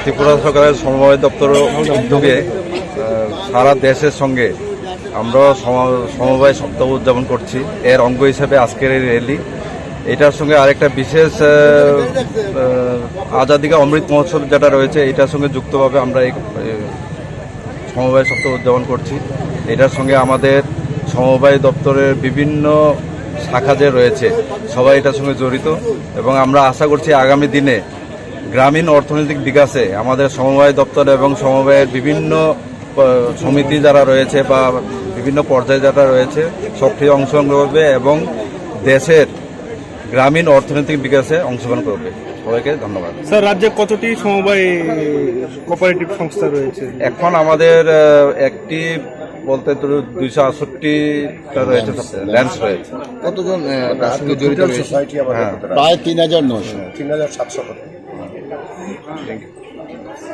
ত্রিপুরা সরকারের সমবায় দপ্তর উদ্যোগে সারা দেশের সঙ্গে আমরা সমবায় সপ্তাহ উদযাপন করছি। এর অঙ্গ হিসেবে আজকের এই র্যালি, এটার সঙ্গে আরেকটা বিশেষ আজাদি কা অমৃত মহোৎসব যেটা রয়েছে, এটার সঙ্গে যুক্তভাবে আমরা এই সমবায় সপ্তাহ উদযাপন করছি। এটার সঙ্গে আমাদের সমবায় দপ্তরের বিভিন্ন শাখা যে রয়েছে সবাই এটার সঙ্গে জড়িত, এবং আমরা আশা করছি আগামী দিনে গ্রামীণ অর্থনৈতিক বিকাশে আমাদের সমবায় দপ্তর এবং সমবায়ের বিভিন্ন সমিতি যারা রয়েছে বা বিভিন্ন পর্যায়ে যারা রয়েছে সক্রিয় অংশগ্রহণ করবে এবং দেশের গ্রামীণ অর্থনৈতিক বিকাশে অংশগ্রহণ করবে। সবাইকে ধন্যবাদ। স্যার, রাজ্যে কতটি সমবায় কোঅপারেটিভ সংস্থা রয়েছে? এখন আমাদের একটি বলতে 268টা রয়েছে, ল্যান্স রয়েছে। কতজন তার সঙ্গে জড়িত রয়েছে? প্রায় 3,700।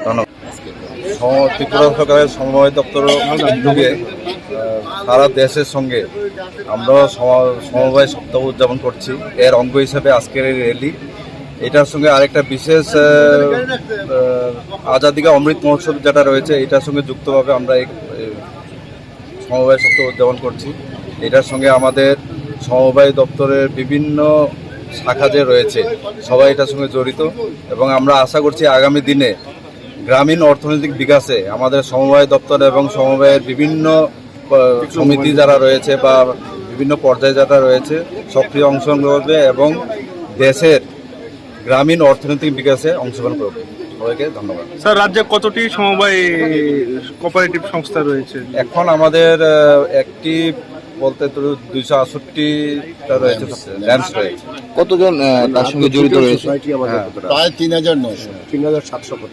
ধন্যবাদ। ত্রিপুরা সরকারের সমবায় দপ্তর উদ্যোগে সারা দেশের সঙ্গে আমরা সমবায় সপ্তাহ উদযাপন করছি। এর অঙ্গ হিসেবে আজকের এই র্যালি, এটার সঙ্গে আরেকটা বিশেষ আজাদি কা অমৃত মহোৎসব যেটা রয়েছে, এটার সঙ্গে যুক্তভাবে আমরা এই সমবায় সপ্তাহ উদযাপন করছি। এটার সঙ্গে আমাদের সমবায় দপ্তরের বিভিন্ন শাখা যে রয়েছে সবাই এটার সঙ্গে জড়িত, এবং আমরা আশা করছি আগামী দিনে গ্রামীণ অর্থনৈতিক বিকাশে আমাদের সমবায় দপ্তর এবং সমবায়ের বিভিন্ন সমিতি যারা রয়েছে বা বিভিন্ন পর্যায়ে যারা রয়েছে সক্রিয় অংশগ্রহণ করবে এবং দেশের গ্রামীণ অর্থনৈতিক বিকাশে অংশগ্রহণ করবে। সবাইকে ধন্যবাদ। স্যার, রাজ্যে কতটি সমবায় কোঅপারেটিভ সংস্থা রয়েছে? এখন আমাদের একটি বলতে 268টা রয়েছে, ল্যান্স রয়েছে। কতজন তার সঙ্গে জড়িত রয়েছে? প্রায় 3,700।